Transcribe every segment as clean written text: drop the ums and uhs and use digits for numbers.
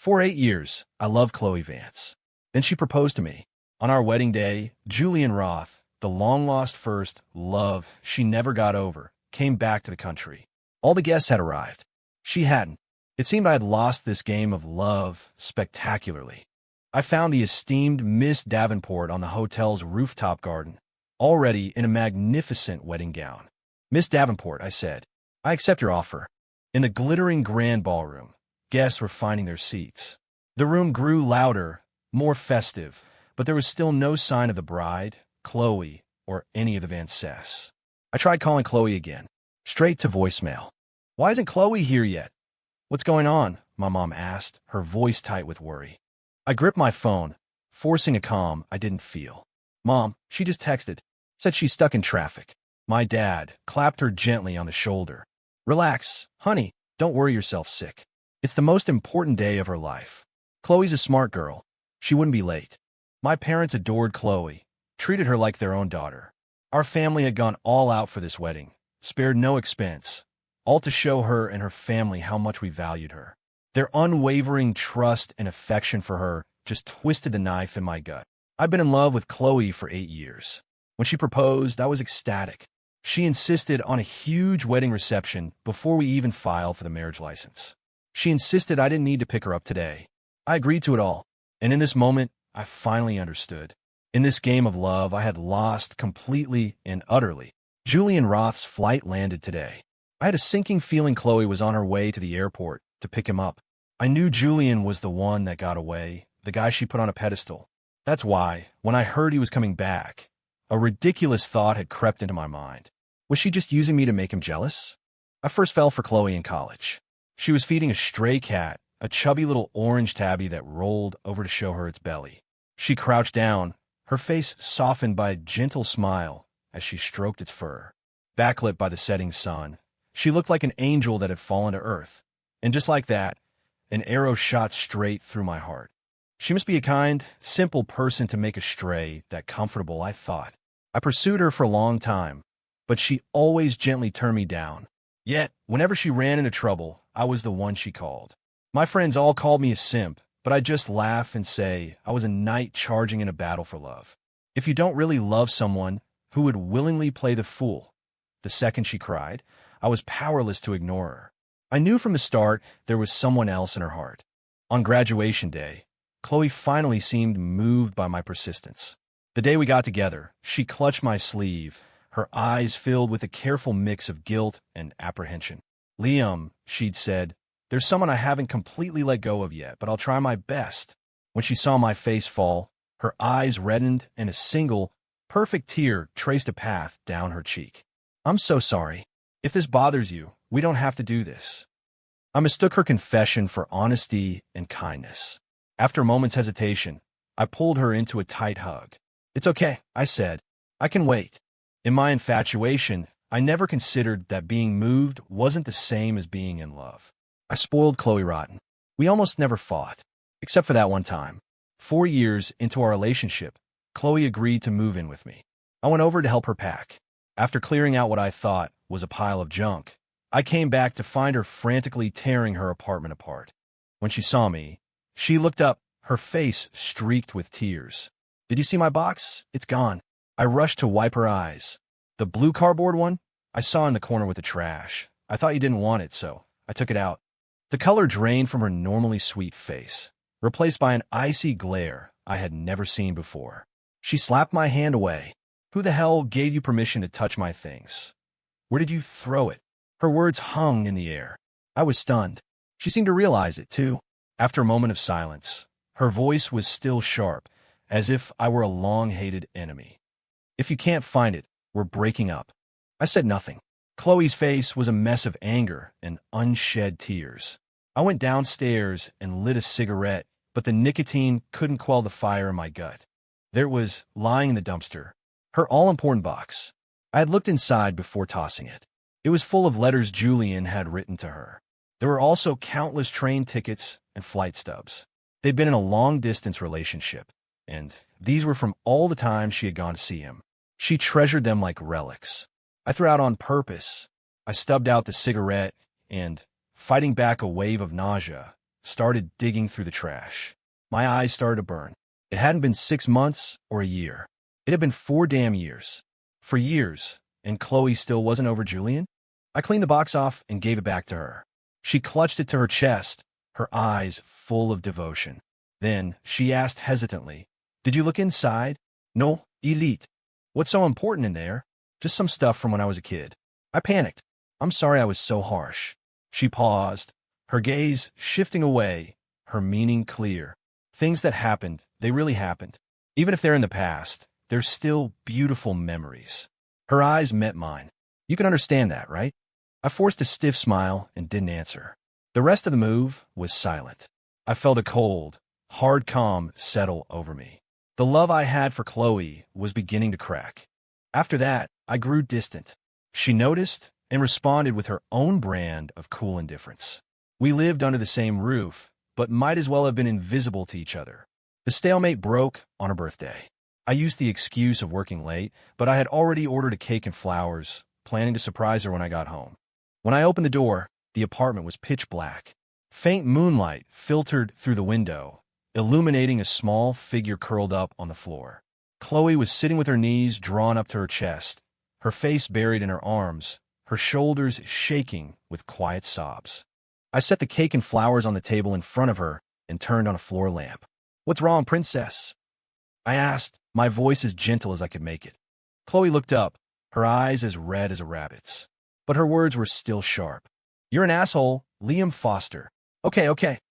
For 8 years, I loved Chloe Vance. Then she proposed to me. On our wedding day, Julian Roth, the long-lost first love she never got over, came back to the country. All the guests had arrived. She hadn't. It seemed I had lost this game of love spectacularly. I found the esteemed Miss Davenport on the hotel's rooftop garden, already in a magnificent wedding gown. "Miss Davenport," I said, "I accept your offer." In the glittering grand ballroom, guests were finding their seats. The room grew louder, more festive, but there was still no sign of the bride, Chloe, or any of the Vances. I tried calling Chloe again, straight to voicemail. "Why isn't Chloe here yet?" "What's going on?" my mom asked, her voice tight with worry. I gripped my phone, forcing a calm I didn't feel. "Mom, she just texted. Said she's stuck in traffic." My dad clapped her gently on the shoulder. "Relax, honey. Don't worry yourself sick. It's the most important day of her life. Chloe's a smart girl. She wouldn't be late." My parents adored Chloe, treated her like their own daughter. Our family had gone all out for this wedding, spared no expense, all to show her and her family how much we valued her. Their unwavering trust and affection for her just twisted the knife in my gut. I'd been in love with Chloe for 8 years. When she proposed, I was ecstatic. She insisted on a huge wedding reception before we even filed for the marriage license. She insisted I didn't need to pick her up today. I agreed to it all, and in this moment, I finally understood. In this game of love, I had lost completely and utterly. Julian Roth's flight landed today. I had a sinking feeling Chloe was on her way to the airport to pick him up. I knew Julian was the one that got away, the guy she put on a pedestal. That's why, when I heard he was coming back, a ridiculous thought had crept into my mind. Was she just using me to make him jealous? I first fell for Chloe in college. She was feeding a stray cat, a chubby little orange tabby that rolled over to show her its belly. She crouched down, her face softened by a gentle smile as she stroked its fur. Backlit by the setting sun, she looked like an angel that had fallen to earth. And just like that, an arrow shot straight through my heart. She must be a kind, simple person to make a stray that comfortable, I thought. I pursued her for a long time, but she always gently turned me down. Yet, whenever she ran into trouble, I was the one she called. My friends all called me a simp, but I'd just laugh and say I was a knight charging in a battle for love. If you don't really love someone, who would willingly play the fool? The second she cried, I was powerless to ignore her. I knew from the start there was someone else in her heart. On graduation day, Chloe finally seemed moved by my persistence. The day we got together, she clutched my sleeve, her eyes filled with a careful mix of guilt and apprehension. "Liam," she'd said, "there's someone I haven't completely let go of yet, but I'll try my best." When she saw my face fall, her eyes reddened and a single, perfect tear traced a path down her cheek. "I'm so sorry. If this bothers you, we don't have to do this." I mistook her confession for honesty and kindness. After a moment's hesitation, I pulled her into a tight hug. "It's okay," I said. "I can wait." In my infatuation, I never considered that being moved wasn't the same as being in love. I spoiled Chloe rotten. We almost never fought, except for that one time. 4 years into our relationship, Chloe agreed to move in with me. I went over to help her pack. After clearing out what I thought was a pile of junk, I came back to find her frantically tearing her apartment apart. When she saw me, she looked up, her face streaked with tears. "Did you see my box? It's gone." I rushed to wipe her eyes. "The blue cardboard one? I saw in the corner with the trash. I thought you didn't want it, so I took it out." The color drained from her normally sweet face, replaced by an icy glare I had never seen before. She slapped my hand away. "Who the hell gave you permission to touch my things? Where did you throw it?" Her words hung in the air. I was stunned. She seemed to realize it, too. After a moment of silence, her voice was still sharp, as if I were a long-hated enemy. "If you can't find it, we're breaking up." I said nothing. Chloe's face was a mess of anger and unshed tears. I went downstairs and lit a cigarette, but the nicotine couldn't quell the fire in my gut. There it was, lying in the dumpster, her all-important box. I had looked inside before tossing it. It was full of letters Julian had written to her. There were also countless train tickets and flight stubs. They'd been in a long-distance relationship, and these were from all the times she had gone to see him. She treasured them like relics. I threw out on purpose. I stubbed out the cigarette and, fighting back a wave of nausea, started digging through the trash. My eyes started to burn. It hadn't been 6 months or a year. It had been 4 damn years. For years, and Chloe still wasn't over Julian? I cleaned the box off and gave it back to her. She clutched it to her chest, her eyes full of devotion. Then she asked hesitantly, "Did you look inside?" "No, elite." "What's so important in there?" "Just some stuff from when I was a kid." I panicked. "I'm sorry I was so harsh." She paused, her gaze shifting away, her meaning clear. Things that happened, they really happened. Even if they're in the past, they're still beautiful memories. Her eyes met mine. "You can understand that, right?" I forced a stiff smile and didn't answer. The rest of the move was silent. I felt a cold, hard calm settle over me. The love I had for Chloe was beginning to crack. After that, I grew distant. She noticed and responded with her own brand of cool indifference. We lived under the same roof, but might as well have been invisible to each other. The stalemate broke on her birthday. I used the excuse of working late, but I had already ordered a cake and flowers, planning to surprise her when I got home. When I opened the door, the apartment was pitch black. Faint moonlight filtered through the window, illuminating a small figure curled up on the floor. Chloe was sitting with her knees drawn up to her chest, her face buried in her arms, her shoulders shaking with quiet sobs. I set the cake and flowers on the table in front of her and turned on a floor lamp. "What's wrong, princess?" I asked, my voice as gentle as I could make it. Chloe looked up, her eyes as red as a rabbit's. But her words were still sharp. "You're an asshole, Liam Foster." Okay,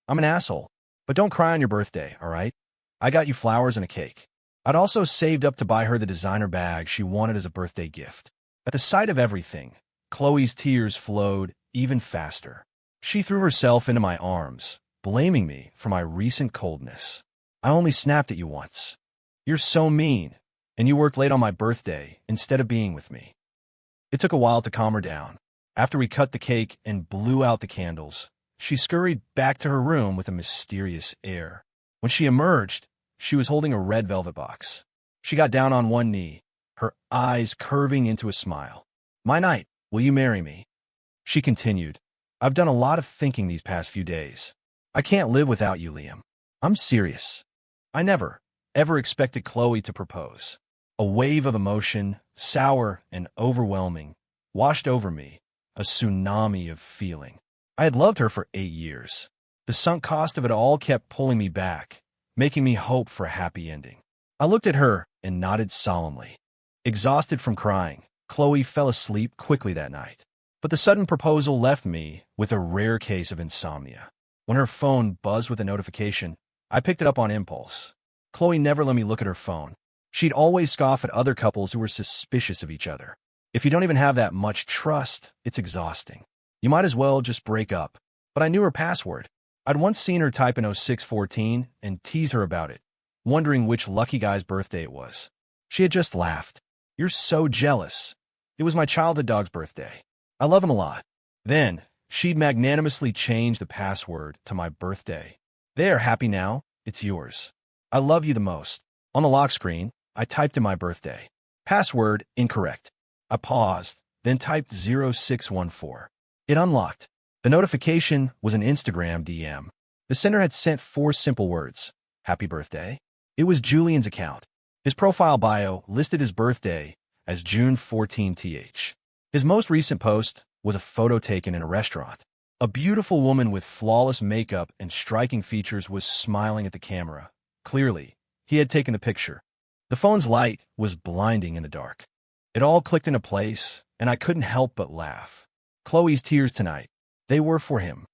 I'm an asshole. But don't cry on your birthday, all right? I got you flowers and a cake. I'd also saved up to buy her the designer bag she wanted as a birthday gift. At the sight of everything, Chloe's tears flowed even faster. She threw herself into my arms, blaming me for my recent coldness. "I only snapped at you once. You're so mean, and you worked late on my birthday instead of being with me." It took a while to calm her down. After we cut the cake and blew out the candles, she scurried back to her room with a mysterious air. When she emerged, she was holding a red velvet box. She got down on one knee, her eyes curving into a smile. "My knight, will you marry me?" She continued, "I've done a lot of thinking these past few days. I can't live without you, Liam. I'm serious." I never, ever expected Chloe to propose. A wave of emotion, sour and overwhelming, washed over me, a tsunami of feeling. I had loved her for 8 years. The sunk cost of it all kept pulling me back, making me hope for a happy ending. I looked at her and nodded solemnly. Exhausted from crying, Chloe fell asleep quickly that night. But the sudden proposal left me with a rare case of insomnia. When her phone buzzed with a notification, I picked it up on impulse. Chloe never let me look at her phone. She'd always scoff at other couples who were suspicious of each other. If you don't even have that much trust, it's exhausting. You might as well just break up. But I knew her password. I'd once seen her type in 0614 and tease her about it, wondering which lucky guy's birthday it was. She had just laughed. "You're so jealous. It was my childhood dog's birthday. I love him a lot." Then, she'd magnanimously changed the password to my birthday. "There, happy now. It's yours. I love you the most." On the lock screen, I typed in my birthday. Password incorrect. I paused, then typed 0614. It unlocked. The notification was an Instagram DM. The sender had sent 4 simple words. "Happy birthday." It was Julian's account. His profile bio listed his birthday as June 14th. His most recent post was a photo taken in a restaurant. A beautiful woman with flawless makeup and striking features was smiling at the camera. Clearly, he had taken the picture. The phone's light was blinding in the dark. It all clicked into place, and I couldn't help but laugh. Chloe's tears tonight, they were for him.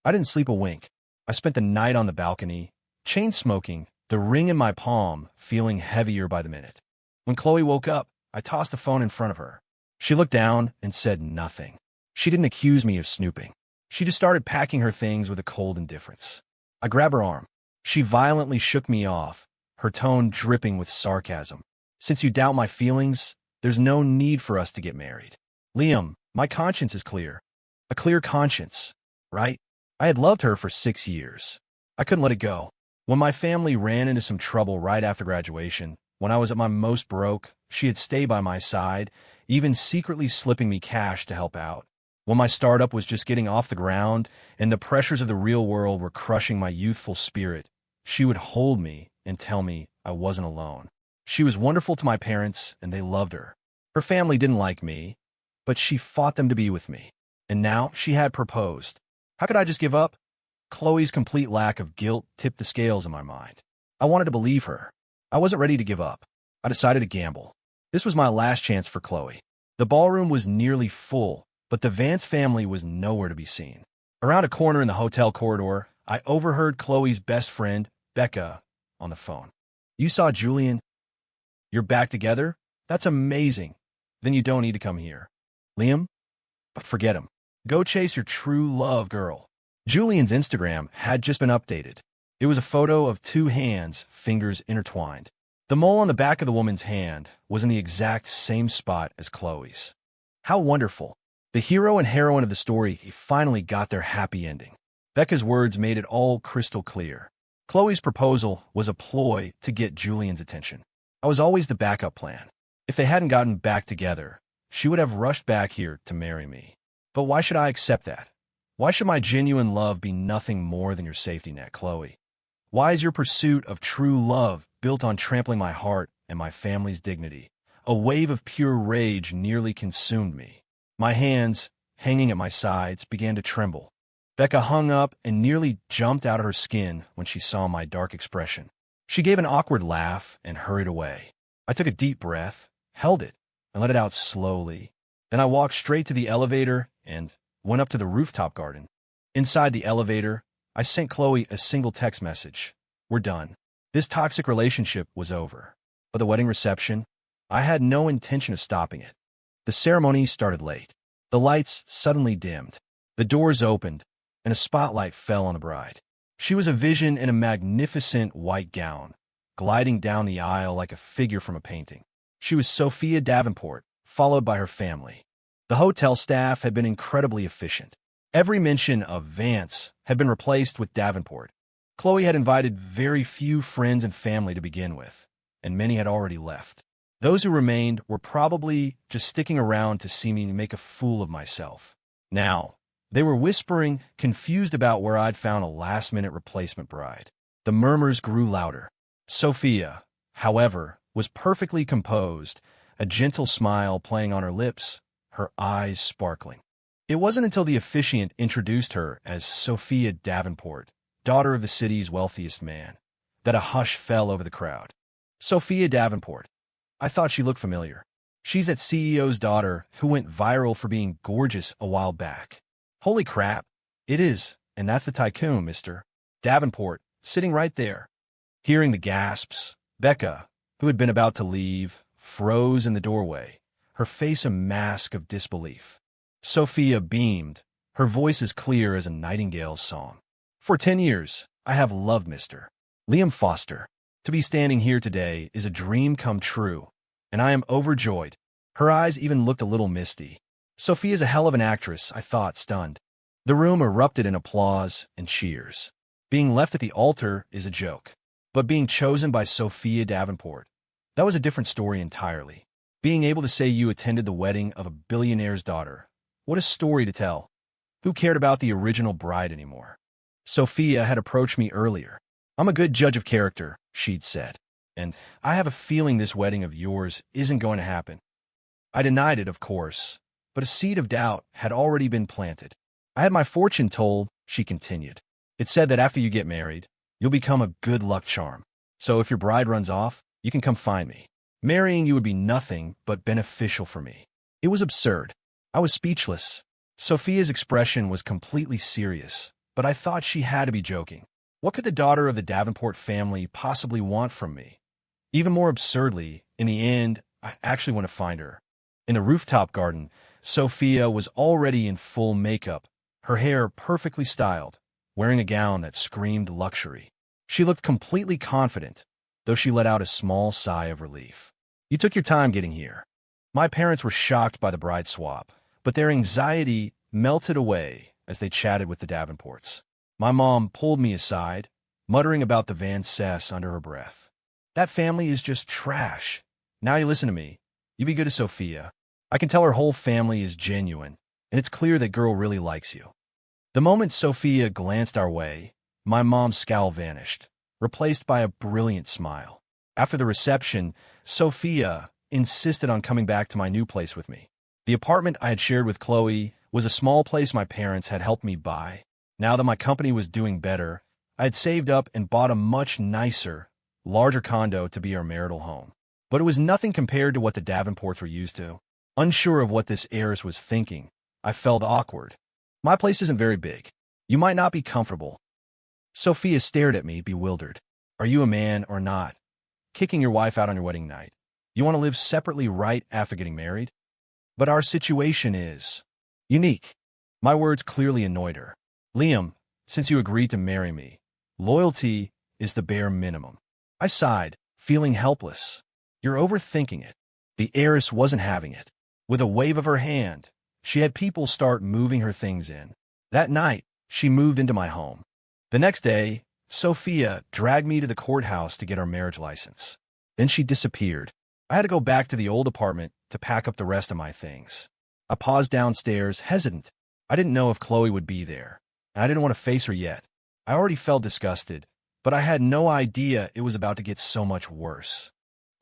I didn't sleep a wink. I spent the night on the balcony, chain-smoking, the ring in my palm feeling heavier by the minute. When Chloe woke up, I tossed the phone in front of her. She looked down and said nothing. She didn't accuse me of snooping. She just started packing her things with a cold indifference. I grabbed her arm. She violently shook me off, her tone dripping with sarcasm. "Since you doubt my feelings, there's no need for us to get married. Liam, my conscience is clear. A clear conscience, right?" I had loved her for 6 years. I couldn't let it go. When my family ran into some trouble right after graduation, when I was at my most broke, she had stayed by my side, even secretly slipping me cash to help out. when my startup was just getting off the ground and the pressures of the real world were crushing my youthful spirit, she would hold me and tell me I wasn't alone. She was wonderful to my parents, and they loved her. Her family didn't like me, but she fought them to be with me. And now she had proposed. How could I just give up? Chloe's complete lack of guilt tipped the scales in my mind. I wanted to believe her. I wasn't ready to give up. I decided to gamble. This was my last chance for Chloe. The ballroom was nearly full, but the Vance family was nowhere to be seen. Around a corner in the hotel corridor, I overheard Chloe's best friend, Becca, on the phone. "You saw Julian? You're back together? That's amazing. Then you don't need to come here. Liam? But forget him. Go chase your true love, girl." Julian's Instagram had just been updated. It was a photo of two hands, fingers intertwined. The mole on the back of the woman's hand was in the exact same spot as Chloe's. How wonderful. The hero and heroine of the story finally got their happy ending. Becca's words made it all crystal clear. Chloe's proposal was a ploy to get Julian's attention. I was always the backup plan. If they hadn't gotten back together, she would have rushed back here to marry me. But why should I accept that? Why should my genuine love be nothing more than your safety net, Chloe? Why is your pursuit of true love built on trampling my heart and my family's dignity? A wave of pure rage nearly consumed me. My hands, hanging at my sides, began to tremble. Becca hung up and nearly jumped out of her skin when she saw my dark expression. She gave an awkward laugh and hurried away. I took a deep breath, held it, and let it out slowly. Then I walked straight to the elevator and went up to the rooftop garden. Inside the elevator, I sent Chloe a single text message. "We're done." This toxic relationship was over. But the wedding reception, I had no intention of stopping it. The ceremony started late. The lights suddenly dimmed. The doors opened, and a spotlight fell on the bride. She was a vision in a magnificent white gown, gliding down the aisle like a figure from a painting. She was Sophia Davenport, followed by her family. The hotel staff had been incredibly efficient. Every mention of Vance had been replaced with Davenport. Chloe had invited very few friends and family to begin with, and many had already left. Those who remained were probably just sticking around to see me make a fool of myself. Now, they were whispering, confused about where I'd found a last-minute replacement bride. The murmurs grew louder. Sophia, however, was perfectly composed, a gentle smile playing on her lips, her eyes sparkling. It wasn't until the officiant introduced her as Sophia Davenport, daughter of the city's wealthiest man, that a hush fell over the crowd. Sophia Davenport. I thought she looked familiar. She's that CEO's daughter who went viral for being gorgeous a while back. Holy crap, it is, and that's the tycoon, Mr. Davenport, sitting right there. Hearing the gasps, Becca, who had been about to leave, froze in the doorway, her face a mask of disbelief. Sophia beamed, her voice as clear as a nightingale's song. "For 10 years, I have loved Mr. Liam Foster. To be standing here today is a dream come true, and I am overjoyed." Her eyes even looked a little misty. Sophia's a hell of an actress, I thought, stunned. The room erupted in applause and cheers. Being left at the altar is a joke. But being chosen by Sophia Davenport, that was a different story entirely. Being able to say you attended the wedding of a billionaire's daughter, what a story to tell. Who cared about the original bride anymore? Sophia had approached me earlier. "I'm a good judge of character," she'd said, "and I have a feeling this wedding of yours isn't going to happen." I denied it, of course, but a seed of doubt had already been planted. "I had my fortune told," she continued. "It said that after you get married, you'll become a good luck charm. So if your bride runs off, you can come find me. Marrying you would be nothing but beneficial for me." It was absurd. I was speechless. Sophia's expression was completely serious, but I thought she had to be joking. What could the daughter of the Davenport family possibly want from me? Even more absurdly, in the end, I actually want to find her. In the rooftop garden, Sophia was already in full makeup, her hair perfectly styled, wearing a gown that screamed luxury. She looked completely confident, though she let out a small sigh of relief. "You took your time getting here." My parents were shocked by the bride swap, but their anxiety melted away as they chatted with the Davenports. My mom pulled me aside, muttering about the Vances under her breath. "That family is just trash. Now you listen to me. You be good to Sophia. I can tell her whole family is genuine, and it's clear that girl really likes you. The moment Sophia glanced our way, my mom's scowl vanished, replaced by a brilliant smile. After the reception, Sophia insisted on coming back to my new place with me. The apartment I had shared with Chloe was a small place my parents had helped me buy. Now that my company was doing better, I had saved up and bought a much nicer, larger condo to be our marital home. But it was nothing compared to what the Davenports were used to. Unsure of what this heiress was thinking, I felt awkward. My place isn't very big. You might not be comfortable. Sophia stared at me, bewildered. Are you a man or not? Kicking your wife out on your wedding night. You want to live separately right after getting married? But our situation is unique. My words clearly annoyed her. Liam, since you agreed to marry me, loyalty is the bare minimum. I sighed, feeling helpless. You're overthinking it. The heiress wasn't having it. With a wave of her hand, she had people start moving her things in. That night, she moved into my home. The next day, Sophia dragged me to the courthouse to get our marriage license. Then she disappeared. I had to go back to the old apartment to pack up the rest of my things. I paused downstairs, hesitant. I didn't know if Chloe would be there, and I didn't want to face her yet. I already felt disgusted, but I had no idea it was about to get so much worse.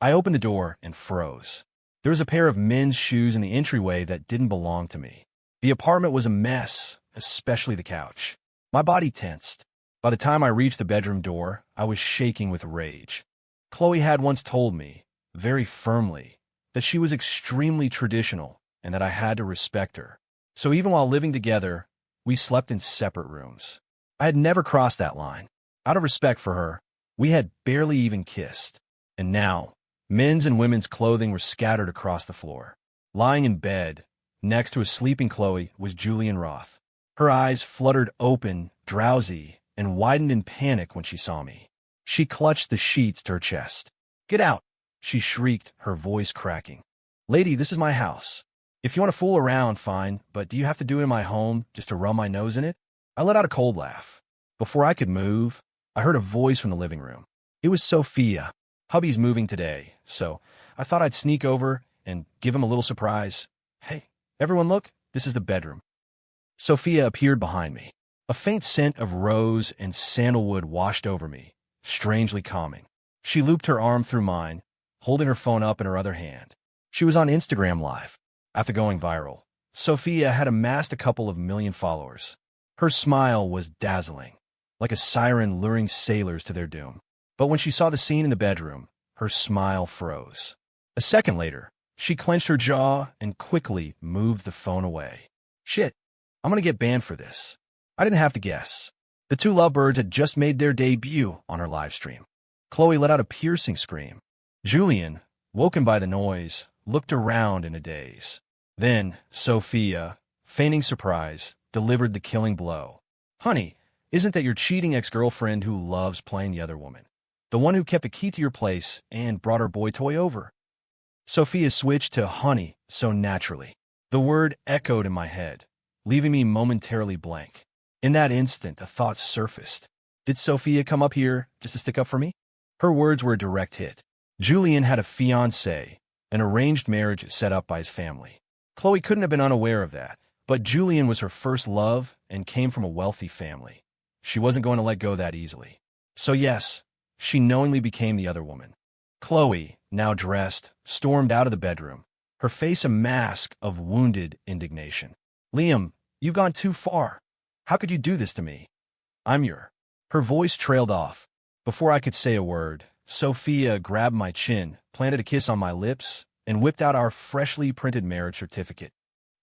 I opened the door and froze. There was a pair of men's shoes in the entryway that didn't belong to me. The apartment was a mess, especially the couch. My body tensed. By the time I reached the bedroom door, I was shaking with rage. Chloe had once told me, very firmly, that she was extremely traditional and that I had to respect her. So even while living together, we slept in separate rooms. I had never crossed that line. Out of respect for her, we had barely even kissed. And now, men's and women's clothing were scattered across the floor. Lying in bed, next to a sleeping Chloe, was Julian Roth. Her eyes fluttered open, drowsy, and widened in panic when she saw me. She clutched the sheets to her chest. "Get out!" she shrieked, her voice cracking. "Lady, this is my house. If you want to fool around, fine, but do you have to do it in my home just to rub my nose in it?" I let out a cold laugh. Before I could move, I heard a voice from the living room. It was Sophia. Hubby's moving today, so I thought I'd sneak over and give him a little surprise. "Hey, everyone look, this is the bedroom." Sophia appeared behind me. A faint scent of rose and sandalwood washed over me, strangely calming. She looped her arm through mine, holding her phone up in her other hand. She was on Instagram Live. After going viral, Sophia had amassed a couple of million followers. Her smile was dazzling, like a siren luring sailors to their doom. But when she saw the scene in the bedroom, her smile froze. A second later, she clenched her jaw and quickly moved the phone away. Shit, I'm gonna get banned for this. I didn't have to guess. The two lovebirds had just made their debut on her live stream. Chloe let out a piercing scream. Julian, woken by the noise, looked around in a daze. Then, Sophia, feigning surprise, delivered the killing blow. "Honey, isn't that your cheating ex-girlfriend who loves playing the other woman? The one who kept a key to your place and brought her boy toy over?" Sophia switched to honey so naturally. The word echoed in my head, leaving me momentarily blank. In that instant, a thought surfaced. Did Sophia come up here just to stick up for me? Her words were a direct hit. Julian had a fiancée, an arranged marriage set up by his family. Chloe couldn't have been unaware of that, but Julian was her first love and came from a wealthy family. She wasn't going to let go that easily. So yes, she knowingly became the other woman. Chloe, now dressed, stormed out of the bedroom, her face a mask of wounded indignation. "Liam, you've gone too far. How could you do this to me? I'm your—" Her voice trailed off. Before I could say a word, Sophia grabbed my chin, planted a kiss on my lips, and whipped out our freshly printed marriage certificate.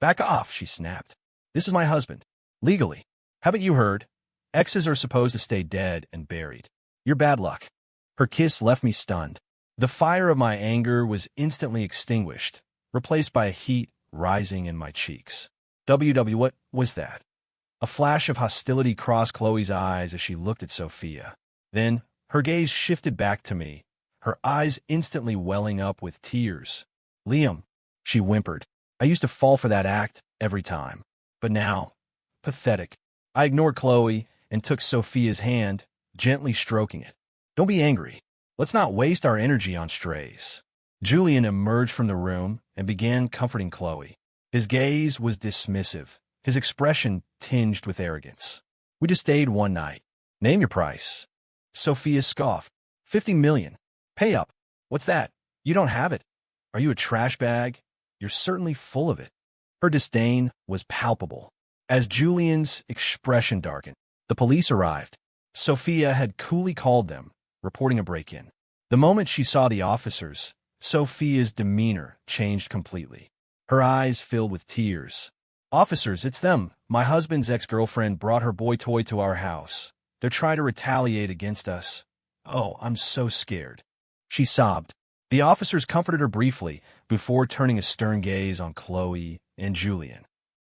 "Back off," she snapped. "This is my husband. Legally. Haven't you heard? Exes are supposed to stay dead and buried. You're bad luck." Her kiss left me stunned. The fire of my anger was instantly extinguished, replaced by a heat rising in my cheeks. What was that? A flash of hostility crossed Chloe's eyes as she looked at Sophia. Then, her gaze shifted back to me, her eyes instantly welling up with tears. "Liam," she whimpered. "I used to fall for that act every time. But now, pathetic." I ignored Chloe and took Sophia's hand, gently stroking it. "Don't be angry. Let's not waste our energy on strays." Julian emerged from the room and began comforting Chloe. His gaze was dismissive, his expression tinged with arrogance. We just stayed one night. Name your price. Sophia scoffed. 50 million. Pay up. What's that? You don't have it. Are you a trash bag? You're certainly full of it. Her disdain was palpable. As Julian's expression darkened, the police arrived. Sophia had coolly called them, reporting a break-in. The moment she saw the officers, Sophia's demeanor changed completely. Her eyes filled with tears. Officers, it's them. My husband's ex-girlfriend brought her boy toy to our house. They're trying to retaliate against us. Oh, I'm so scared. She sobbed. The officers comforted her briefly before turning a stern gaze on Chloe and Julian.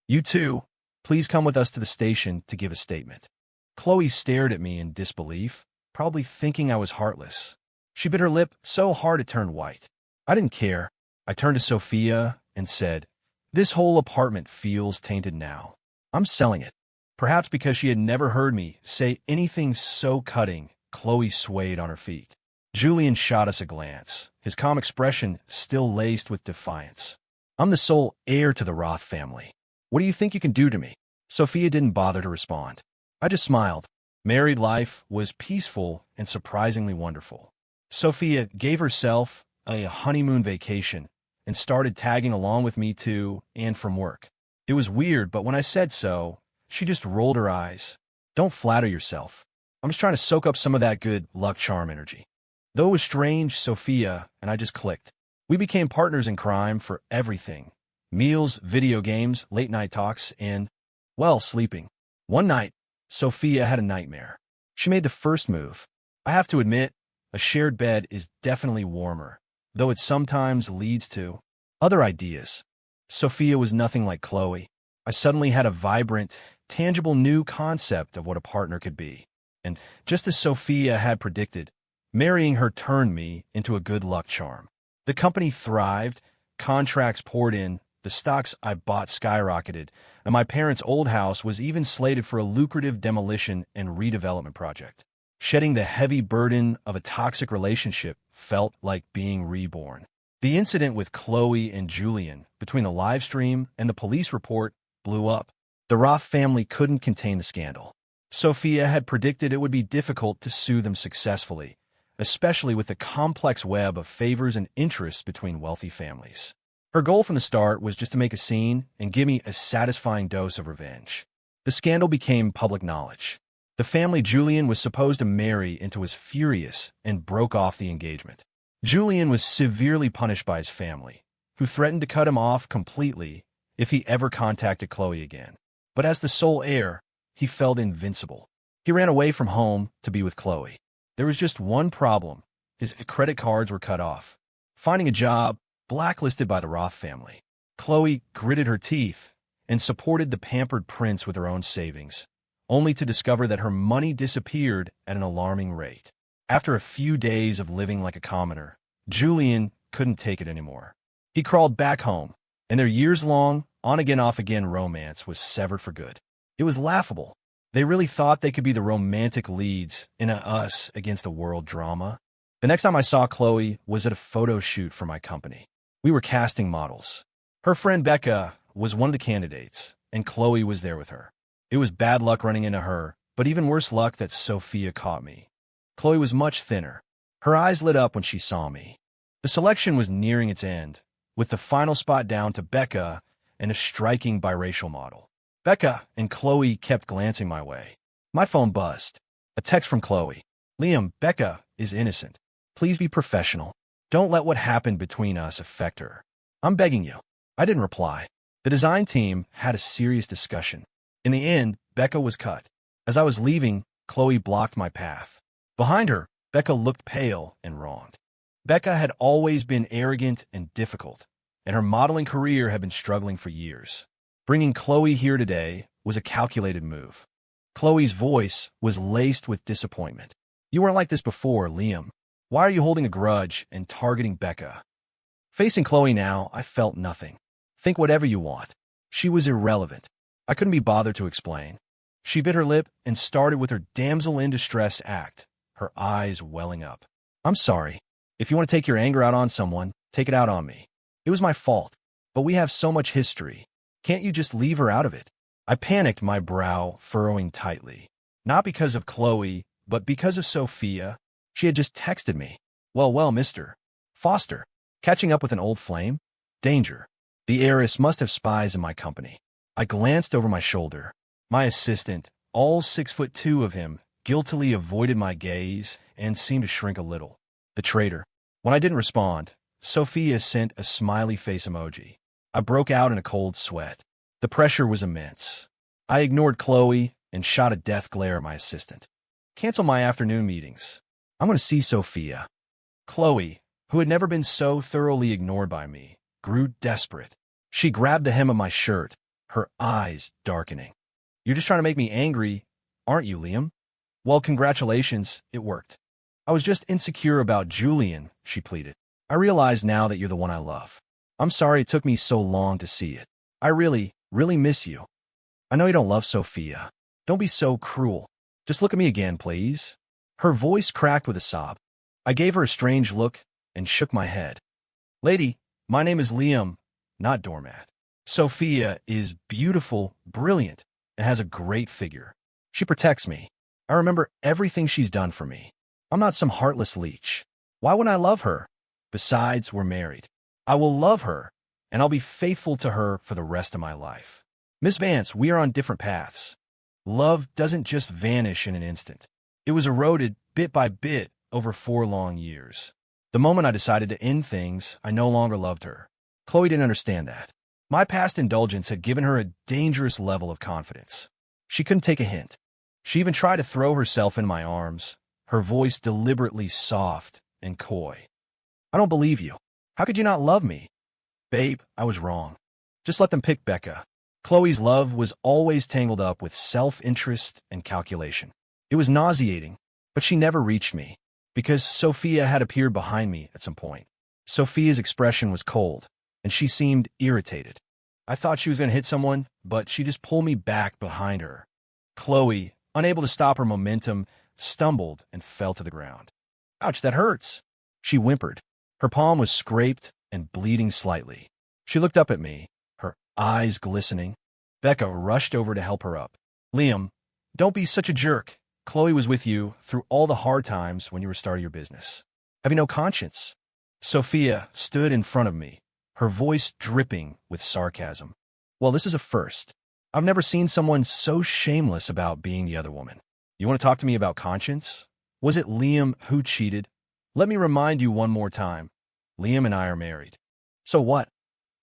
You two, please come with us to the station to give a statement. Chloe stared at me in disbelief, probably thinking I was heartless. She bit her lip so hard it turned white. I didn't care. I turned to Sophia and said, this whole apartment feels tainted now. I'm selling it. Perhaps because she had never heard me say anything so cutting, Chloe swayed on her feet. Julian shot us a glance, his calm expression still laced with defiance. I'm the sole heir to the Roth family. What do you think you can do to me? Sophia didn't bother to respond. I just smiled. Married life was peaceful and surprisingly wonderful. Sophia gave herself a honeymoon vacation and started tagging along with me to and from work. It was weird, but when I said so, she just rolled her eyes. Don't flatter yourself. I'm just trying to soak up some of that good luck charm energy. Though it was strange, Sophia and I just clicked. We became partners in crime for everything. Meals, video games, late-night talks, and, well, sleeping. One night, Sophia had a nightmare. She made the first move. I have to admit, a shared bed is definitely warmer, though it sometimes leads to other ideas. Sophia was nothing like Chloe. I suddenly had a vibrant, tangible new concept of what a partner could be. And just as Sophia had predicted, marrying her turned me into a good luck charm. The company thrived, contracts poured in, the stocks I bought skyrocketed, and my parents' old house was even slated for a lucrative demolition and redevelopment project. Shedding the heavy burden of a toxic relationship felt like being reborn. The incident with Chloe and Julian, between the live stream and the police report, blew up. The Roth family couldn't contain the scandal. Sophia had predicted it would be difficult to sue them successfully, especially with the complex web of favors and interests between wealthy families. Her goal from the start was just to make a scene and give me a satisfying dose of revenge. The scandal became public knowledge. The family Julian was supposed to marry into was furious and broke off the engagement. Julian was severely punished by his family, who threatened to cut him off completely if he ever contacted Chloe again. But as the sole heir, he felt invincible. He ran away from home to be with Chloe. There was just one problem. His credit cards were cut off. Finding a job, blacklisted by the Roth family. Chloe gritted her teeth and supported the pampered prince with her own savings, only to discover that her money disappeared at an alarming rate. After a few days of living like a commoner, Julian couldn't take it anymore. He crawled back home, and their years-long, on-again, off-again romance was severed for good. It was laughable. They really thought they could be the romantic leads in a us-against-the-world drama. The next time I saw Chloe was at a photo shoot for my company. We were casting models. Her friend Becca was one of the candidates, and Chloe was there with her. It was bad luck running into her, but even worse luck that Sophia caught me. Chloe was much thinner. Her eyes lit up when she saw me. The selection was nearing its end, with the final spot down to Becca and a striking biracial model. Becca and Chloe kept glancing my way. My phone buzzed. A text from Chloe. Liam, Becca is innocent. Please be professional. Don't let what happened between us affect her. I'm begging you. I didn't reply. The design team had a serious discussion. In the end, Becca was cut. As I was leaving, Chloe blocked my path. Behind her, Becca looked pale and wronged. Becca had always been arrogant and difficult, and her modeling career had been struggling for years. Bringing Chloe here today was a calculated move. Chloe's voice was laced with disappointment. You weren't like this before, Liam. Why are you holding a grudge and targeting Becca? Facing Chloe now, I felt nothing. Think whatever you want. She was irrelevant. I couldn't be bothered to explain. She bit her lip and started with her damsel in distress act, her eyes welling up. I'm sorry. If you want to take your anger out on someone, take it out on me. It was my fault, but we have so much history. Can't you just leave her out of it? I panicked, my brow furrowing tightly. Not because of Chloe, but because of Sophia. She had just texted me. Well, Mr. Foster. Catching up with an old flame? Danger. The heiress must have spies in my company. I glanced over my shoulder. My assistant, all 6'2" of him, guiltily avoided my gaze and seemed to shrink a little. The traitor. When I didn't respond, Sophia sent a smiley face emoji. I broke out in a cold sweat. The pressure was immense. I ignored Chloe and shot a death glare at my assistant. Cancel my afternoon meetings. I'm going to see Sophia. Chloe, who had never been so thoroughly ignored by me, grew desperate. She grabbed the hem of my shirt, her eyes darkening. You're just trying to make me angry, aren't you, Liam? Well, congratulations, it worked. I was just insecure about Julian, she pleaded. I realize now that you're the one I love. I'm sorry it took me so long to see it. I really miss you. I know you don't love Sophia. Don't be so cruel. Just look at me again, please. Her voice cracked with a sob. I gave her a strange look and shook my head. Lady, my name is Liam, not doormat. Sophia is beautiful, brilliant, and has a great figure. She protects me. I remember everything she's done for me. I'm not some heartless leech. Why wouldn't I love her? Besides, we're married. I will love her, and I'll be faithful to her for the rest of my life. Miss Vance, we are on different paths. Love doesn't just vanish in an instant. It was eroded bit by bit over 4 long years. The moment I decided to end things, I no longer loved her. Chloe didn't understand that. My past indulgence had given her a dangerous level of confidence. She couldn't take a hint. She even tried to throw herself in my arms, her voice deliberately soft and coy. I don't believe you. How could you not love me? Babe, I was wrong. Just let them pick Becca. Chloe's love was always tangled up with self-interest and calculation. It was nauseating, but she never reached me, because Sophia had appeared behind me at some point. Sophia's expression was cold, and she seemed irritated. I thought she was going to hit someone, but she just pulled me back behind her. Chloe, unable to stop her momentum, stumbled and fell to the ground. Ouch, that hurts. She whimpered. Her palm was scraped and bleeding slightly. She looked up at me, her eyes glistening. Becca rushed over to help her up. Liam, don't be such a jerk. Chloe was with you through all the hard times when you were starting your business. Have you no conscience? Sophia stood in front of me, her voice dripping with sarcasm. Well, this is a first. I've never seen someone so shameless about being the other woman. You want to talk to me about conscience? Was it Liam who cheated? Let me remind you one more time. Liam and I are married. So what?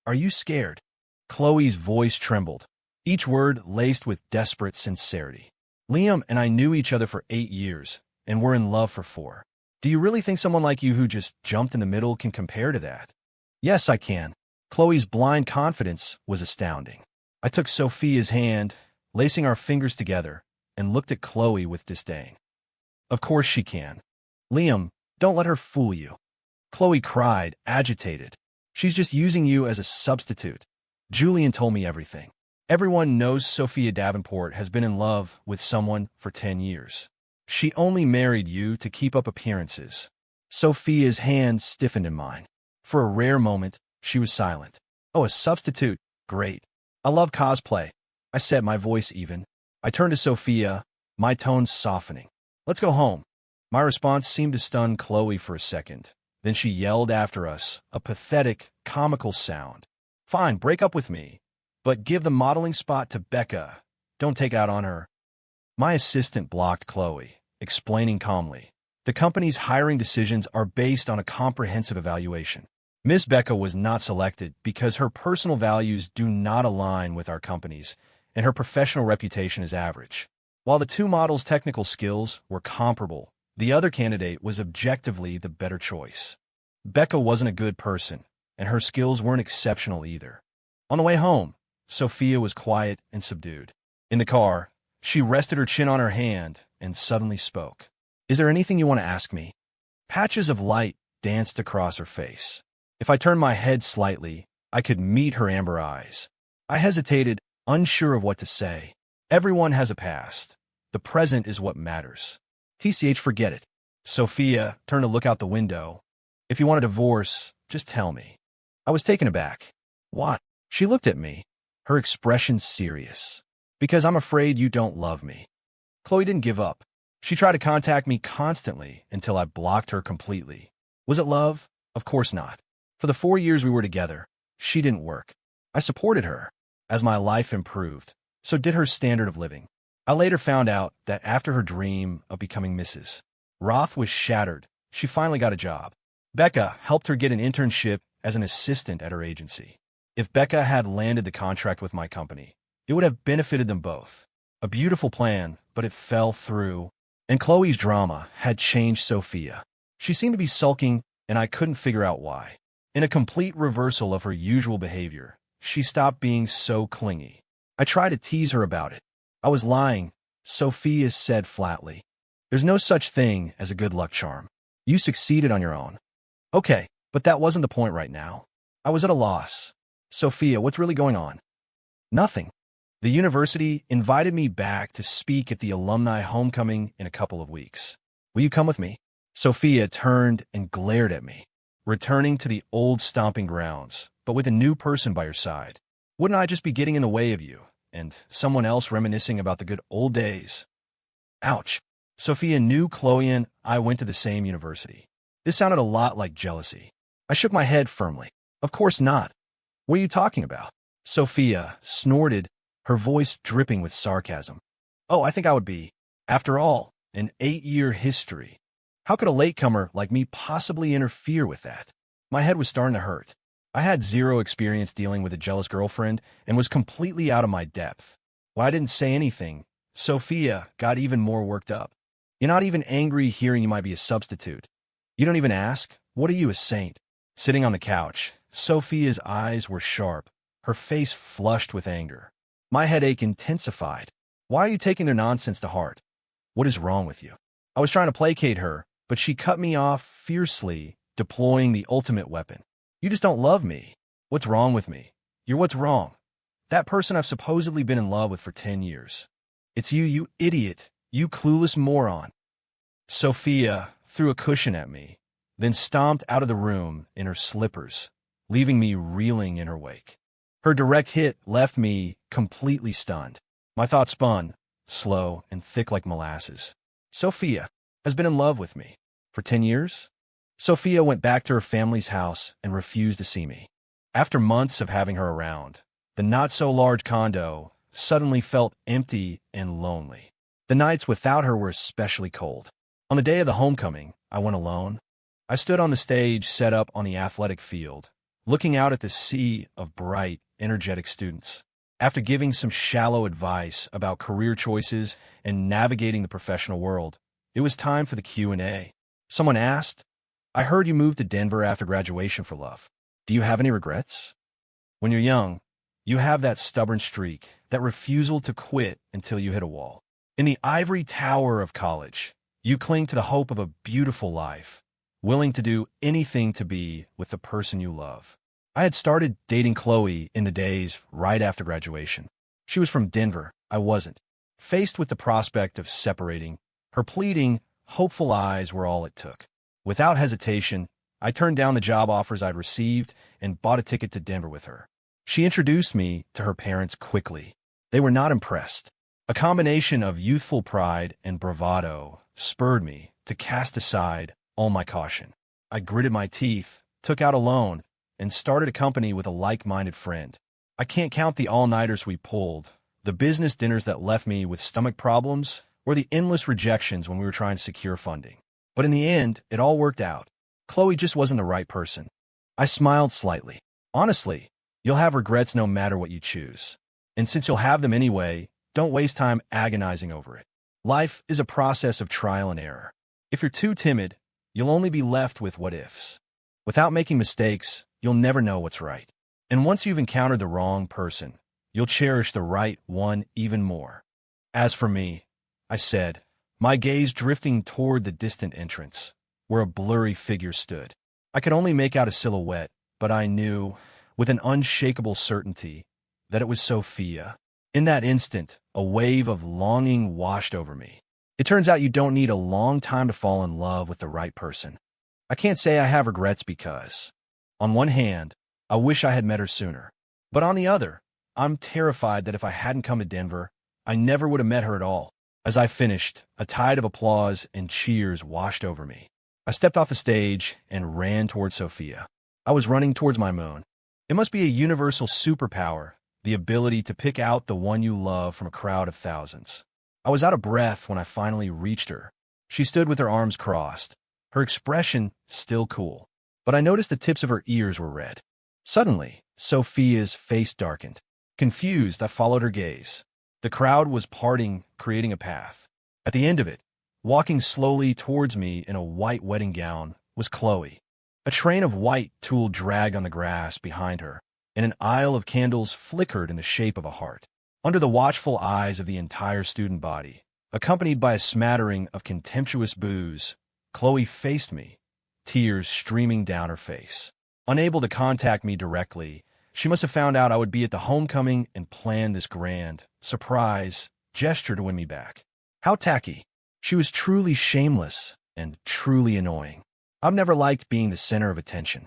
Are you scared? Chloe's voice trembled, each word laced with desperate sincerity. Liam and I knew each other for 8 years, and were in love for 4. Do you really think someone like you who just jumped in the middle can compare to that? Yes, I can. Chloe's blind confidence was astounding. I took Sophia's hand, lacing our fingers together, and looked at Chloe with disdain. Of course she can. Liam, don't let her fool you. Chloe cried, agitated. She's just using you as a substitute. Julian told me everything. Everyone knows Sophia Davenport has been in love with someone for 10 years. She only married you to keep up appearances. Sophia's hand stiffened in mine. For a rare moment, she was silent. Oh, a substitute. Great. I love cosplay. I said, my voice even. I turned to Sophia, my tone softening. Let's go home. My response seemed to stun Chloe for a second. Then she yelled after us, a pathetic, comical sound. Fine, break up with me, but give the modeling spot to Becca. Don't take out on her. My assistant blocked Chloe, explaining calmly. The company's hiring decisions are based on a comprehensive evaluation. Miss Becca was not selected because her personal values do not align with our company's, and her professional reputation is average. While the 2 models' technical skills were comparable, the other candidate was objectively the better choice. Becca wasn't a good person, and her skills weren't exceptional either. On the way home, Sophia was quiet and subdued. In the car, she rested her chin on her hand and suddenly spoke. Is there anything you want to ask me? Patches of light danced across her face. If I turned my head slightly, I could meet her amber eyes. I hesitated, unsure of what to say. Everyone has a past. The present is what matters. TCH, forget it. Sophia turned to look out the window. If you want a divorce, just tell me. I was taken aback. What? She looked at me, her expression serious. Because I'm afraid you don't love me. Chloe didn't give up. She tried to contact me constantly until I blocked her completely. Was it love? Of course not. For the 4 years we were together, she didn't work. I supported her. As my life improved, so did her standard of living. I later found out that after her dream of becoming Mrs. Roth was shattered, she finally got a job. Becca helped her get an internship as an assistant at her agency. If Becca had landed the contract with my company, it would have benefited them both. A beautiful plan, but it fell through. And Chloe's drama had changed Sophia. She seemed to be sulking, and I couldn't figure out why. In a complete reversal of her usual behavior, she stopped being so clingy. I tried to tease her about it. I was lying, Sophia said flatly. There's no such thing as a good luck charm. You succeeded on your own. Okay, but that wasn't the point right now. I was at a loss. Sophia, what's really going on? Nothing. The university invited me back to speak at the alumni homecoming in a couple of weeks. Will you come with me? Sophia turned and glared at me, returning to the old stomping grounds, but with a new person by your side. Wouldn't I just be getting in the way of you, and someone else reminiscing about the good old days? Ouch. Sophia knew Chloe and I went to the same university. This sounded a lot like jealousy. I shook my head firmly. Of course not. What are you talking about? Sophia snorted, her voice dripping with sarcasm. Oh, I think I would be. After all, an 8-year history. How could a latecomer like me possibly interfere with that? My head was starting to hurt. I had zero experience dealing with a jealous girlfriend and was completely out of my depth. When I didn't say anything, Sophia got even more worked up. You're not even angry hearing you might be a substitute. You don't even ask, what are you, a saint? Sitting on the couch, Sophia's eyes were sharp, her face flushed with anger. My headache intensified. Why are you taking their nonsense to heart? What is wrong with you? I was trying to placate her, but she cut me off fiercely, deploying the ultimate weapon. You just don't love me. What's wrong with me? You're what's wrong. That person I've supposedly been in love with for 10 years. It's you, you idiot, you clueless moron. Sophia threw a cushion at me, then stomped out of the room in her slippers, leaving me reeling in her wake. Her direct hit left me completely stunned. My thoughts spun, slow and thick like molasses. Sophia has been in love with me for 10 years? Sophia went back to her family's house and refused to see me. After months of having her around, the not-so-large condo suddenly felt empty and lonely. The nights without her were especially cold. On the day of the homecoming, I went alone. I stood on the stage set up on the athletic field, looking out at the sea of bright, energetic students. After giving some shallow advice about career choices and navigating the professional world, it was time for the Q&A. Someone asked, I heard you moved to Denver after graduation for love. Do you have any regrets? When you're young, you have that stubborn streak, that refusal to quit until you hit a wall. In the ivory tower of college, you cling to the hope of a beautiful life, willing to do anything to be with the person you love. I had started dating Chloe in the days right after graduation. She was from Denver. I wasn't. Faced with the prospect of separating, her pleading, hopeful eyes were all it took. Without hesitation, I turned down the job offers I'd received and bought a ticket to Denver with her. She introduced me to her parents quickly. They were not impressed. A combination of youthful pride and bravado spurred me to cast aside all my caution. I gritted my teeth, took out a loan, and started a company with a like-minded friend. I can't count the all-nighters we pulled, the business dinners that left me with stomach problems, or the endless rejections when we were trying to secure funding. But in the end, it all worked out. Chloe just wasn't the right person. I smiled slightly. Honestly, you'll have regrets no matter what you choose. And since you'll have them anyway, don't waste time agonizing over it. Life is a process of trial and error. If you're too timid, you'll only be left with what-ifs. Without making mistakes, you'll never know what's right. And once you've encountered the wrong person, you'll cherish the right one even more. As for me, I said, my gaze drifting toward the distant entrance, where a blurry figure stood. I could only make out a silhouette, but I knew, with an unshakable certainty, that it was Sophia. In that instant, a wave of longing washed over me. It turns out you don't need a long time to fall in love with the right person. I can't say I have regrets because, on one hand, I wish I had met her sooner. But on the other, I'm terrified that if I hadn't come to Denver, I never would have met her at all. As I finished, a tide of applause and cheers washed over me. I stepped off the stage and ran towards Sophia. I was running towards my moon. It must be a universal superpower, the ability to pick out the one you love from a crowd of thousands. I was out of breath when I finally reached her. She stood with her arms crossed, her expression still cool. But I noticed the tips of her ears were red. Suddenly, Sophia's face darkened. Confused, I followed her gaze. The crowd was parting, creating a path. At the end of it, walking slowly towards me in a white wedding gown, was Chloe. A train of white tulle dragged on the grass behind her, and an aisle of candles flickered in the shape of a heart. Under the watchful eyes of the entire student body, accompanied by a smattering of contemptuous boos, Chloe faced me, tears streaming down her face. Unable to contact me directly, she must have found out I would be at the homecoming and planned this grand, surprise gesture to win me back. How tacky. She was truly shameless and truly annoying. I've never liked being the center of attention.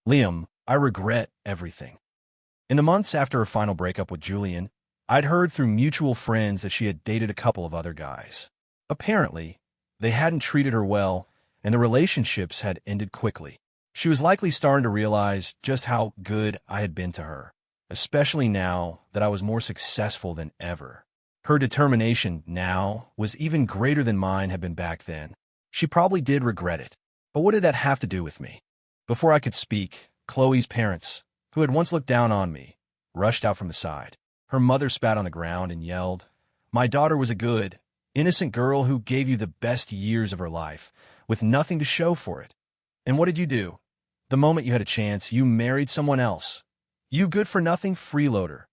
Liam, I regret everything. In the months after her final breakup with Julian, I'd heard through mutual friends that she had dated a couple of other guys. Apparently, they hadn't treated her well, and the relationships had ended quickly. She was likely starting to realize just how good I had been to her, especially now that I was more successful than ever. Her determination now was even greater than mine had been back then. She probably did regret it, but what did that have to do with me? Before I could speak, Chloe's parents, who had once looked down on me, rushed out from the side. Her mother spat on the ground and yelled, "My daughter was a good, innocent girl who gave you the best years of her life, with nothing to show for it. And what did you do? The moment you had a chance, you married someone else. You good-for-nothing freeloader.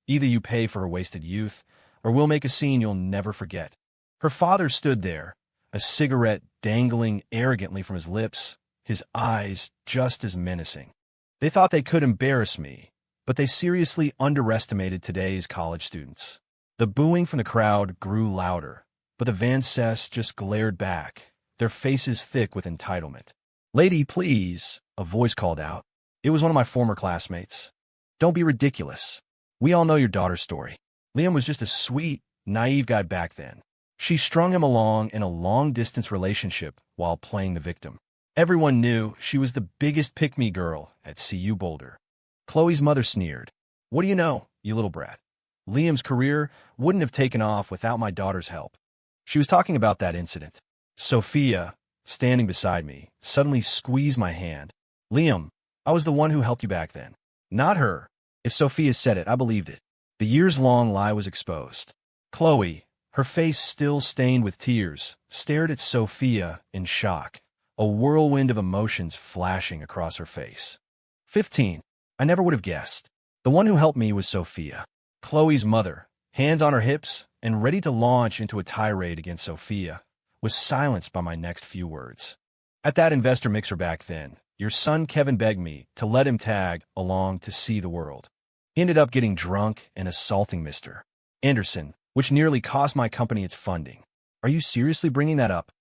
Either you pay for her wasted youth, or we'll make a scene you'll never forget." Her father stood there, a cigarette dangling arrogantly from his lips, his eyes just as menacing. They thought they could embarrass me, but they seriously underestimated today's college students. The booing from the crowd grew louder, but the Vances just glared back, their faces thick with entitlement. "Lady, please," a voice called out. It was one of my former classmates. "Don't be ridiculous. We all know your daughter's story. Liam was just a sweet, naive guy back then. She strung him along in a long-distance relationship while playing the victim. Everyone knew she was the biggest pick-me girl at CU Boulder." Chloe's mother sneered. "What do you know, you little brat? Liam's career wouldn't have taken off without my daughter's help." She was talking about that incident. Sophia, standing beside me, suddenly squeezed my hand. "Liam, I was the one who helped you back then. Not her." If Sophia said it, I believed it. The years-long lie was exposed. Chloe, her face still stained with tears, stared at Sophia in shock, a whirlwind of emotions flashing across her face. 15. I never would have guessed. The one who helped me was Sophia. Chloe's mother, hands on her hips and ready to launch into a tirade against Sophia, was silenced by my next few words. "At that investor mixer back then, your son Kevin begged me to let him tag along to see the world. He ended up getting drunk and assaulting Mr. Anderson, which nearly cost my company its funding." "Are you seriously bringing that up?"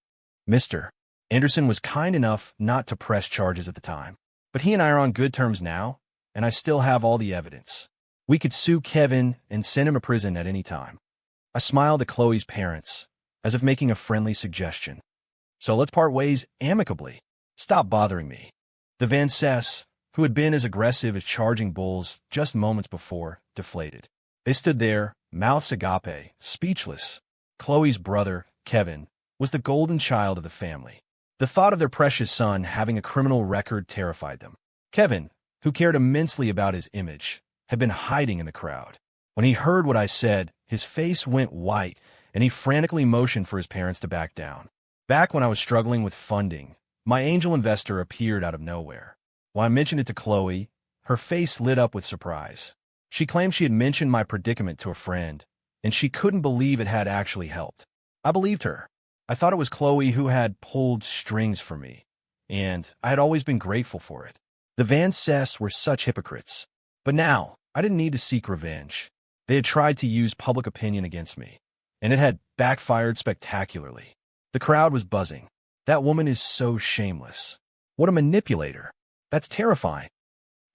"Mr. Anderson was kind enough not to press charges at the time, but he and I are on good terms now, and I still have all the evidence. We could sue Kevin and send him to prison at any time." I smiled at Chloe's parents, as if making a friendly suggestion. "So let's part ways amicably. Stop bothering me." The Vances, who had been as aggressive as charging bulls just moments before, deflated. They stood there, mouths agape, speechless. Chloe's brother, Kevin, was the golden child of the family. The thought of their precious son having a criminal record terrified them. Kevin, who cared immensely about his image, had been hiding in the crowd. When he heard what I said, his face went white, and he frantically motioned for his parents to back down. Back when I was struggling with funding, my angel investor appeared out of nowhere. When I mentioned it to Chloe, her face lit up with surprise. She claimed she had mentioned my predicament to a friend, and she couldn't believe it had actually helped. I believed her. I thought it was Chloe who had pulled strings for me, and I had always been grateful for it. The Vances were such hypocrites. But now, I didn't need to seek revenge. They had tried to use public opinion against me, and it had backfired spectacularly. The crowd was buzzing. That woman is so shameless. What a manipulator. That's terrifying.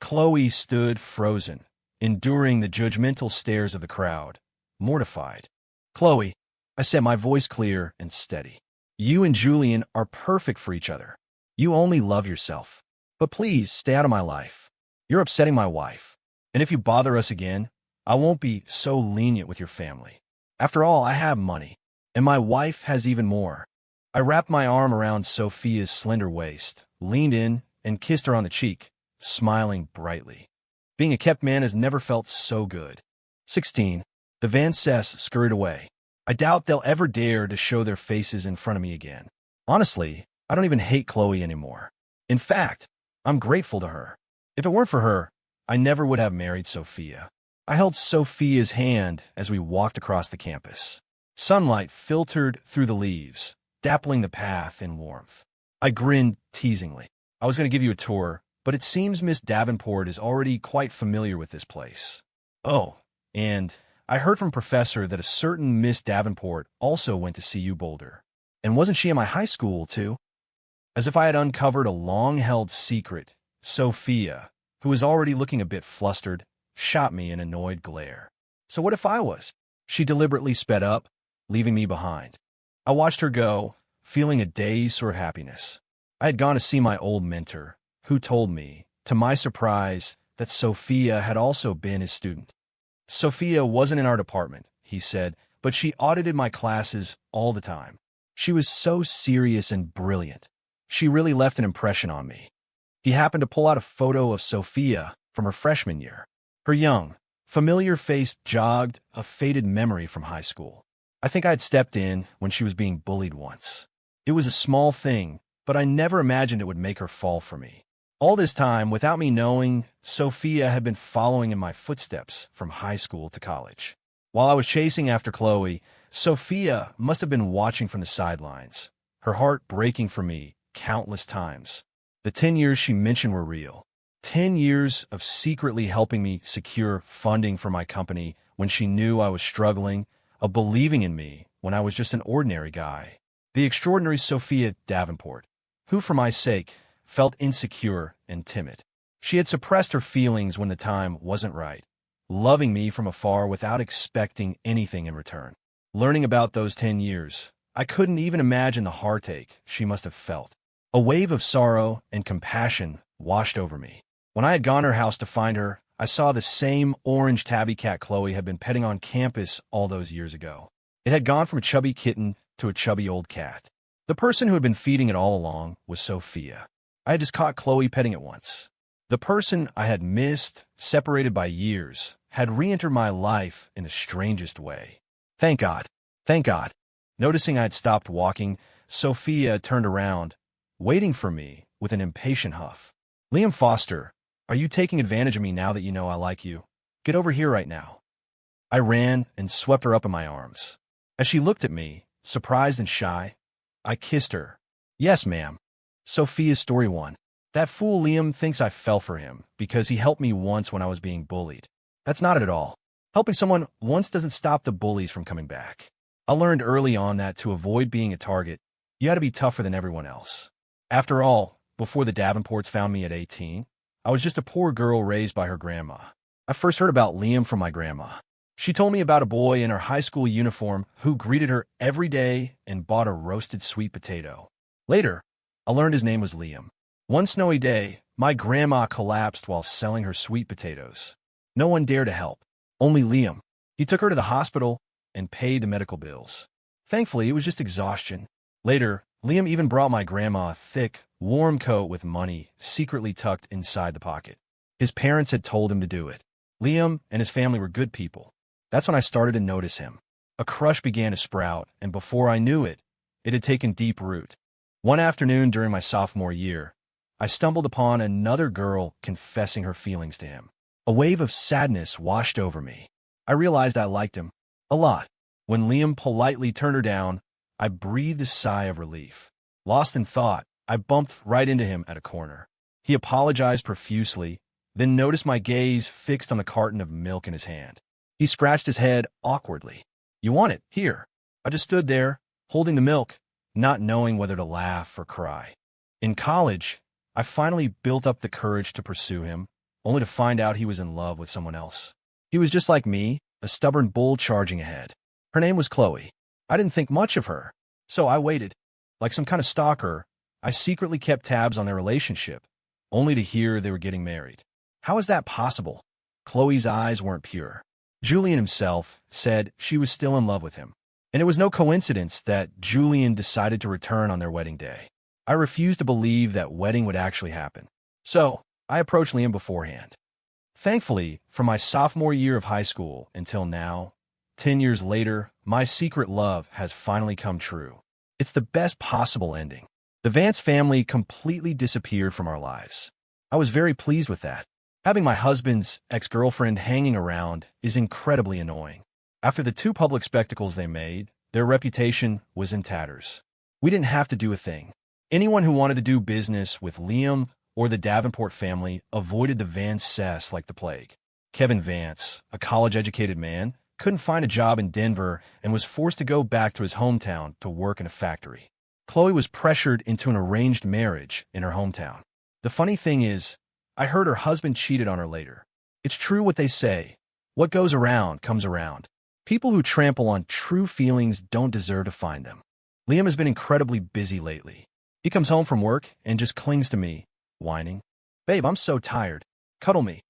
Chloe stood frozen, enduring the judgmental stares of the crowd, mortified. Chloe, I said, my voice clear and steady. You and Julian are perfect for each other. You only love yourself. But please stay out of my life. You're upsetting my wife. And if you bother us again, I won't be so lenient with your family. After all, I have money. And my wife has even more. I wrapped my arm around Sophia's slender waist, leaned in, and kissed her on the cheek, smiling brightly. Being a kept man has never felt so good. 16. The Vances scurried away. I doubt they'll ever dare to show their faces in front of me again. Honestly, I don't even hate Chloe anymore. In fact, I'm grateful to her. If it weren't for her, I never would have married Sophia. I held Sophia's hand as we walked across the campus. Sunlight filtered through the leaves, dappling the path in warmth. I grinned teasingly. I was going to give you a tour, but it seems Miss Davenport is already quite familiar with this place. Oh, and I heard from Professor that a certain Miss Davenport also went to CU Boulder. And wasn't she in my high school, too? As if I had uncovered a long-held secret, Sophia, who was already looking a bit flustered, shot me an annoyed glare. So what if I was? She deliberately sped up, leaving me behind. I watched her go, feeling a dazed sort of happiness. I had gone to see my old mentor, who told me, to my surprise, that Sophia had also been his student. Sophia wasn't in our department, he said, but she audited my classes all the time. She was so serious and brilliant. She really left an impression on me. He happened to pull out a photo of Sophia from her freshman year. Her young, familiar face jogged a faded memory from high school. I think I had stepped in when she was being bullied once. It was a small thing, but I never imagined it would make her fall for me. All this time, without me knowing, Sophia had been following in my footsteps from high school to college. While I was chasing after Chloe, Sophia must have been watching from the sidelines, her heart breaking for me countless times. The 10 years she mentioned were real. 10 years of secretly helping me secure funding for my company when she knew I was struggling, of believing in me when I was just an ordinary guy. The extraordinary Sophia Davenport, who for my sake felt insecure and timid. She had suppressed her feelings when the time wasn't right, loving me from afar without expecting anything in return. Learning about those 10 years, I couldn't even imagine the heartache she must have felt. A wave of sorrow and compassion washed over me. When I had gone to her house to find her, I saw the same orange tabby cat Chloe had been petting on campus all those years ago. It had gone from a chubby kitten to a chubby old cat. The person who had been feeding it all along was Sophia. I had just caught Chloe petting it once. The person I had missed, separated by years, had re-entered my life in the strangest way. Thank God. Thank God. Noticing I had stopped walking, Sophia turned around, waiting for me with an impatient huff. Liam Foster, are you taking advantage of me now that you know I like you? Get over here right now. I ran and swept her up in my arms. As she looked at me, surprised and shy, I kissed her. Yes, ma'am. Sophia's story 1. That fool Liam thinks I fell for him because he helped me once when I was being bullied. That's not it at all. Helping someone once doesn't stop the bullies from coming back. I learned early on that to avoid being a target, you had to be tougher than everyone else. After all, before the Davenports found me at 18, I was just a poor girl raised by her grandma. I first heard about Liam from my grandma. She told me about a boy in her high school uniform who greeted her every day and bought a roasted sweet potato. Later, I learned his name was Liam. One snowy day, my grandma collapsed while selling her sweet potatoes. No one dared to help. Only Liam. He took her to the hospital and paid the medical bills. Thankfully, it was just exhaustion. Later, Liam even brought my grandma a thick, warm coat with money secretly tucked inside the pocket. His parents had told him to do it. Liam and his family were good people. That's when I started to notice him. A crush began to sprout, and before I knew it, it had taken deep root. One afternoon during my sophomore year, I stumbled upon another girl confessing her feelings to him. A wave of sadness washed over me. I realized I liked him a lot. When Liam politely turned her down, I breathed a sigh of relief. Lost in thought, I bumped right into him at a corner. He apologized profusely, then noticed my gaze fixed on the carton of milk in his hand. He scratched his head awkwardly. You want it? Here. I just stood there, holding the milk, not knowing whether to laugh or cry. In college, I finally built up the courage to pursue him, only to find out he was in love with someone else. He was just like me, a stubborn bull charging ahead. Her name was Chloe. I didn't think much of her, so I waited. Like some kind of stalker, I secretly kept tabs on their relationship, only to hear they were getting married. How is that possible? Chloe's eyes weren't pure. Julian himself said she was still in love with him. And it was no coincidence that Julian decided to return on their wedding day. I refused to believe that wedding would actually happen. So, I approached Liam beforehand. Thankfully, from my sophomore year of high school until now, 10 years later, my secret love has finally come true. It's the best possible ending. The Vance family completely disappeared from our lives. I was very pleased with that. Having my husband's ex-girlfriend hanging around is incredibly annoying. After the two public spectacles they made, their reputation was in tatters. We didn't have to do a thing. Anyone who wanted to do business with Liam or the Davenport family avoided the Vances like the plague. Kevin Vance, a college-educated man, couldn't find a job in Denver and was forced to go back to his hometown to work in a factory. Chloe was pressured into an arranged marriage in her hometown. The funny thing is, I heard her husband cheated on her later. It's true what they say. What goes around comes around. People who trample on true feelings don't deserve to find them. Liam has been incredibly busy lately. He comes home from work and just clings to me, whining, "Babe, I'm so tired. Cuddle me."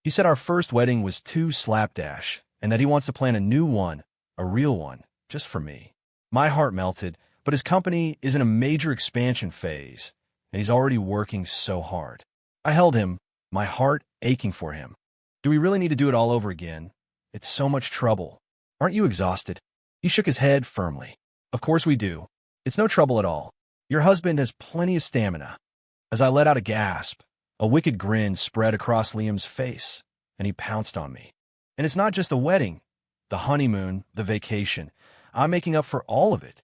He said our first wedding was too slapdash and that he wants to plan a new one, a real one, just for me. My heart melted, but his company is in a major expansion phase, and he's already working so hard. I held him, my heart aching for him. Do we really need to do it all over again? It's so much trouble. Aren't you exhausted? He shook his head firmly. Of course we do. It's no trouble at all. Your husband has plenty of stamina. As I let out a gasp, a wicked grin spread across Liam's face, and he pounced on me. And it's not just the wedding, the honeymoon, the vacation. I'm making up for all of it.